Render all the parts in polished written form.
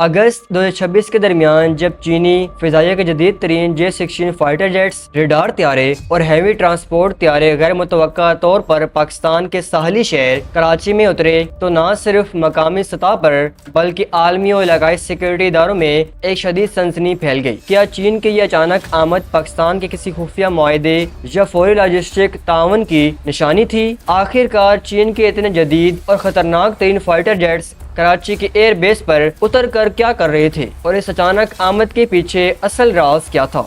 اگست 2026 کے درمیان جب چینی فضائیہ کے جدید ترین J-16 فائٹر جیٹس، ریڈار طیارے اور ہیوی ٹرانسپورٹ طیارے غیر متوقع طور پر پاکستان کے ساحلی شہر کراچی میں اترے تو نہ صرف مقامی سطح پر بلکہ عالمی اور علاقائی سیکورٹی اداروں میں ایک شدید سنسنی پھیل گئی۔ کیا چین کی یہ اچانک آمد پاکستان کے کسی خفیہ معاہدے یا فوری لاجسٹک تعاون کی نشانی تھی؟ آخر کار چین کے اتنے جدید اور خطرناک ترین فائٹر جیٹس کراچی کے ایئر بیس پر اتر کر کیا کر رہے تھے، اور اس اچانک آمد کے پیچھے اصل راز کیا تھا؟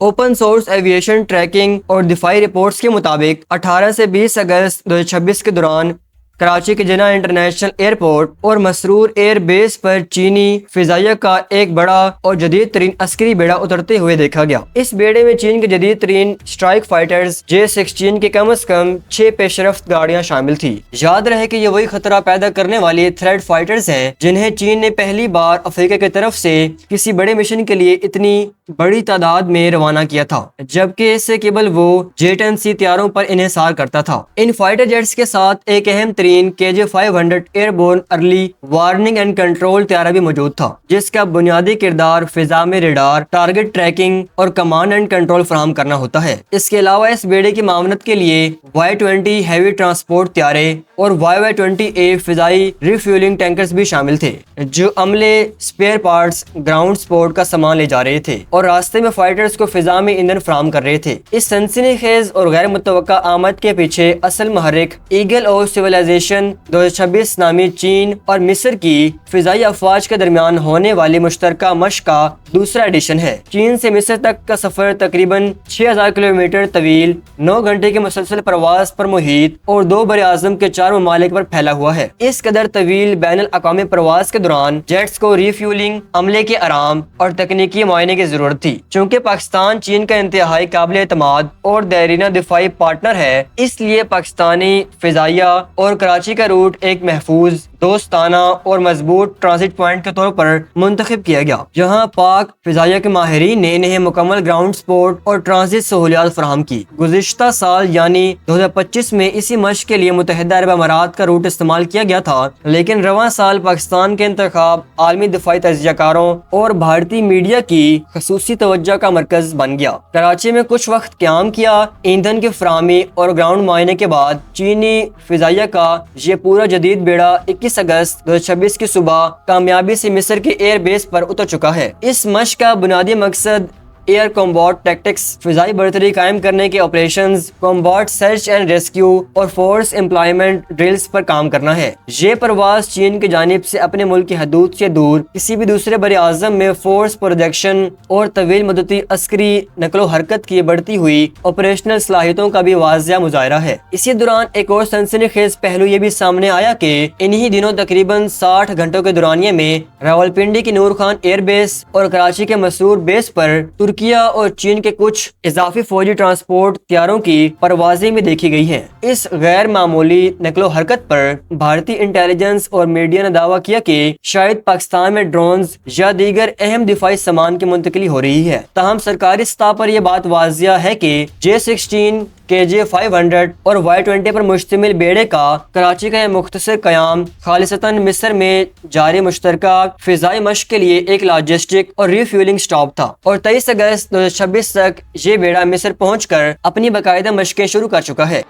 اوپن سورس ایویشن ٹریکنگ اور دفاعی رپورٹس کے مطابق 18 سے 20 اگست 2026 کے دوران کراچی کے جناح انٹرنیشنل ایئرپورٹ اور مسرور ایئر بیس پر چینی فضائیہ کا ایک بڑا اور جدید ترین عسکری بیڑا اترتے ہوئے دیکھا گیا۔ اس بیڑے میں چین کے جدید ترین اسٹرائک فائٹرز J-16 کے کم از کم 6 پیش رفت گاڑیاں شامل تھی۔ یاد رہے کہ یہ وہی خطرہ پیدا کرنے والی تھریڈ فائٹرز ہیں جنہیں چین نے پہلی بار افریقہ کی طرف سے کسی بڑے مشن کے لیے اتنی بڑی تعداد میں روانہ کیا تھا، جبکہ اس سے قبل وہ J-10C طیاروں پر انحصار کرتا تھا۔ ان فائٹر جیٹس کے ساتھ ایک اہم ترین KJ-500 airborne early warning and control طیارہ بھی موجود تھا، جس کا بنیادی کردار فضا میں ریڈار، ٹارگٹ ٹریکنگ اور کمانڈ اینڈ کنٹرول فراہم کرنا ہوتا ہے۔ اس کے علاوہ اس بیڑے کی معاونت کے لیے Y-20 ہیوی ٹرانسپورٹ طیارے اور Y-20A فضائی ریفیولنگ ٹینکرز بھی شامل تھے، جو عملے، اسپیئر پارٹس، گراؤنڈ سپورٹ کا سامان لے جا رہے تھے اور راستے میں فائٹرز کو فضا میں ایندھن فراہم کر رہے تھے۔ اس سنسنی خیز اور غیر متوقع آمد کے پیچھے اصل محرک ایگل اور سویلائزیشن 2026 نامی چین اور مصر کی فضائی افواج کے درمیان ہونے والی مشترکہ مشق کا دوسرا ایڈیشن ہے۔ چین سے مصر تک کا سفر تقریباً 6000 کلومیٹر طویل، 9 گھنٹے کی مسلسل پرواز پر محیط اور 2 براعظم کے 4 ممالک پر پھیلا ہوا ہے۔ اس قدر طویل بین الاقوامی پرواز کے دوران جیٹس کو ریفیولنگ، عملے کے آرام اور تکنیکی معائنے کی ضرورت تھی۔ چونکہ پاکستان چین کا انتہائی قابل اعتماد اور دیرینہ دفاعی پارٹنر ہے، اس لیے پاکستانی فضائیہ اور کراچی کا روٹ ایک محفوظ، دوستانہ اور مضبوط ٹرانزٹ پوائنٹ کے طور پر منتخب کیا گیا، جہاں پاک فضائیہ کے ماہرین نے انہیں مکمل گراؤنڈ سپورٹ اور ٹرانزٹ سہولیات فراہم کی۔ گزشتہ سال یعنی 2025 میں اسی مشق کے لیے متحدہ عرب امارات کا روٹ استعمال کیا گیا تھا، لیکن رواں سال پاکستان کے انتخاب عالمی دفاعی تجزیہ کاروں اور بھارتی میڈیا کی خصوصی توجہ کا مرکز بن گیا۔ کراچی میں کچھ وقت قیام کیا، ایندھن کی فراہمی اور گراؤنڈ معائنے کے بعد چینی فضائیہ کا یہ پورا جدید بیڑا 21 اگست 2026 کی صبح کامیابی سے مصر کے ایئر بیس پر اتر چکا ہے۔ اس مشق کا بنیادی مقصد ایئر کمباٹ ٹیکٹکس، فضائی برتری قائم کرنے کے operations, combat search and rescue اور فورس امپلائمنٹ ڈرلز پر کام کرنا ہے۔ یہ پرواز چین کی جانب سے اپنے ملک کی حدود سے دور کسی بھی دوسرے بر اعظم میں فورس پروجیکشن اور طویل مدتی عسکری نقل و حرکت کی بڑھتی ہوئی آپریشنل صلاحیتوں کا بھی واضح مظاہرہ ہے۔ اسی دوران ایک اور سنسنی خیز پہلو یہ بھی سامنے آیا کہ انہی دنوں تقریباً 60 گھنٹوں کے دورانیے میں راولپنڈی کی نور خان ایئر بیس اور کراچی کے مسرور بیس پر ترکیہ اور چین کے کچھ اضافی فوجی ٹرانسپورٹ طیاروں کی پروازیں بھی دیکھی گئی ہیں۔ اس غیر معمولی نقل و حرکت پر بھارتی انٹیلیجنس اور میڈیا نے دعویٰ کیا کہ شاید پاکستان میں ڈرونز یا دیگر اہم دفاعی سامان کی منتقلی ہو رہی ہے۔ تاہم سرکاری سطح پر یہ بات واضح ہے کہ J-16 KJ-500 اور Y-20 پر مشتمل بیڑے کا کراچی کا یہ مختصر قیام خالصتاً مصر میں جاری مشترکہ فضائی مشق کے لیے ایک لاجسٹک اور ریفیولنگ سٹاپ تھا، اور 23 اگست 2026 تک یہ بیڑا مصر پہنچ کر اپنی باقاعدہ مشقیں شروع کر چکا ہے۔